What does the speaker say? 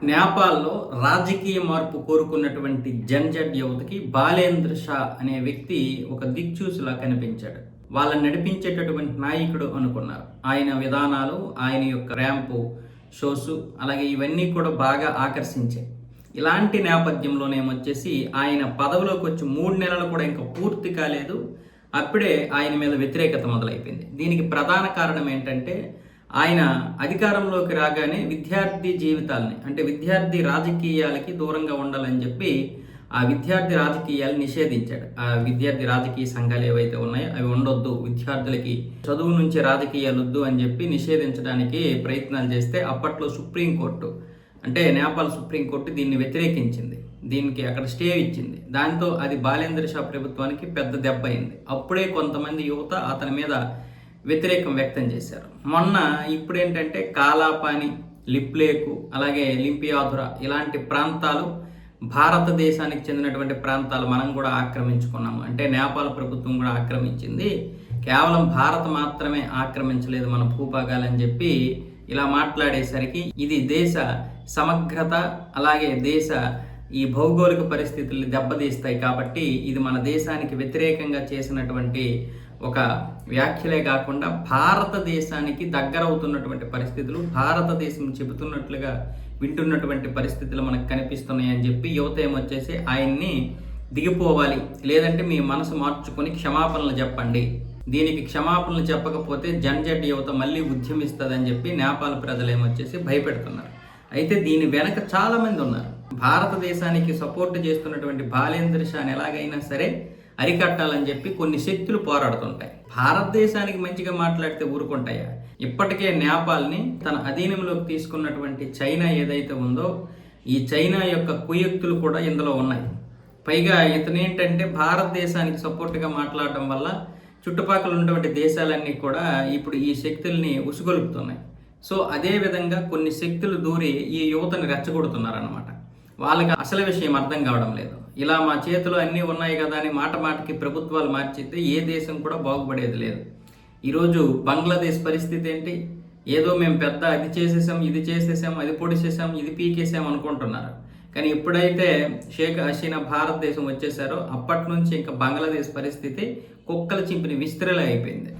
నేపాల్లో రాజకీయ మార్పు కోరుకున్నటువంటి జన్జట్ యువతకి బాలేంద్ర షా అనే వ్యక్తి ఒక దిక్చూసిలా కనిపించాడు. వాళ్ళని నడిపించేటటువంటి నాయకుడు అనుకున్నారు. ఆయన విధానాలు, ఆయన యొక్క ర్యాంపు షోస్, అలాగే ఇవన్నీ కూడా బాగా ఆకర్షించాయి. ఇలాంటి నేపథ్యంలోనేమొచ్చేసి ఆయన పదవిలోకి వచ్చి 3 నెలలు కూడా ఇంకా పూర్తి కాలేదు, అప్పుడే ఆయన మీద వ్యతిరేకత మొదలైపోయింది. దీనికి ప్రధాన కారణం ఏంటంటే, ఆయన అధికారంలోకి రాగానే విద్యార్థి జీవితాలని, అంటే విద్యార్థి రాజకీయాలకి దూరంగా ఉండాలని చెప్పి ఆ విద్యార్థి రాజకీయాలు నిషేధించాడు. ఆ విద్యార్థి రాజకీయ సంఘాలు ఏవైతే ఉన్నాయో అవి ఉండొద్దు, విద్యార్థులకి చదువు నుంచి రాజకీయాలు వద్దు అని చెప్పి నిషేధించడానికి ప్రయత్నాలు చేస్తే అప్పట్లో సుప్రీంకోర్టు, అంటే నేపాల్ సుప్రీంకోర్టు దీన్ని వ్యతిరేకించింది. దీనికి అక్కడ స్టే ఇచ్చింది. దాంతో అది బాలేంద్ర షా ప్రభుత్వానికి పెద్ద దెబ్బ అయింది. అప్పుడే కొంతమంది యువత అతని మీద వ్యతిరేకం వ్యక్తం చేశారు. ఇప్పుడేంటంటే కాలాపాని, లిప్లేకు, అలాగే లింపియాధురా ఇలాంటి ప్రాంతాలు భారతదేశానికి చెందినటువంటి ప్రాంతాలు మనం కూడా ఆక్రమించుకున్నాము. అంటే నేపాల్ ప్రభుత్వం కూడా ఆక్రమించింది, కేవలం భారత్ మాత్రమే ఆక్రమించలేదు మన భూభాగాలని చెప్పి ఇలా మాట్లాడేసరికి ఇది దేశ సమగ్రత, అలాగే దేశ ఈ భౌగోళిక పరిస్థితుల్ని దెబ్బతీస్తాయి. కాబట్టి ఇది మన దేశానికి వ్యతిరేకంగా చేసినటువంటి ఒక వ్యాఖ్యలే కాకుండా భారతదేశానికి దగ్గరవుతున్నటువంటి పరిస్థితులు, భారతదేశం చెబుతున్నట్లుగా వింటున్నటువంటి పరిస్థితులు మనకు కనిపిస్తున్నాయి అని చెప్పి యువత ఏమొచ్చేసి ఆయన్ని దిగిపోవాలి, లేదంటే మీ మనసు మార్చుకొని క్షమాపణలు చెప్పండి, దీనికి క్షమాపణలు చెప్పకపోతే జన్జట్ యువత మళ్ళీ ఉద్యమిస్తుందని చెప్పి నేపాల్ ప్రజలు ఏమొచ్చేసి భయపెడుతున్నారు. అయితే దీని వెనక చాలా మంది ఉన్నారు. భారతదేశానికి సపోర్ట్ చేస్తున్నటువంటి బాలేంద్ర షాని ఎలాగైనా సరే అరికట్టాలని చెప్పి కొన్ని శక్తులు పోరాడుతుంటాయి. భారతదేశానికి మంచిగా మాట్లాడితే ఊరుకుంటాయా? ఇప్పటికే నేపాల్ని తన అధీనంలోకి తీసుకున్నటువంటి చైనా ఏదైతే ఉందో, ఈ చైనా యొక్క కుయుక్తులు కూడా ఇందులో ఉన్నాయి. పైగా ఇతనేంటంటే భారతదేశానికి సపోర్ట్గా మాట్లాడడం వల్ల చుట్టుపక్కల ఉన్నటువంటి దేశాలన్నీ కూడా ఇప్పుడు ఈ శక్తుల్ని ఉసుగొలుపుతున్నాయి. సో అదే విధంగా కొన్ని శక్తులు దూరి ఈ యువతని రెచ్చగొడుతున్నారన్నమాట. వాళ్ళకి అసలు విషయం అర్థం కావడం లేదు. ఇలా మా చేతిలో అన్నీ ఉన్నాయి కదా అని మాట మాటకి ప్రభుత్వాలు మార్చితే ఏ దేశం కూడా బాగుపడేది లేదు. ఈరోజు బంగ్లాదేశ్ పరిస్థితి ఏంటి? ఏదో మేము పెద్ద అది చేసేసాం, ఇది చేసేసాం, అది పొడిచేసాం, ఇది పీకేసాం అనుకుంటున్నారు. కానీ ఎప్పుడైతే షేక్ హసీనా భారతదేశం వచ్చేసారో అప్పటి నుంచి ఇంకా బంగ్లాదేశ్ పరిస్థితి కుక్కల చింపిన విస్తరలే అయిపోయింది.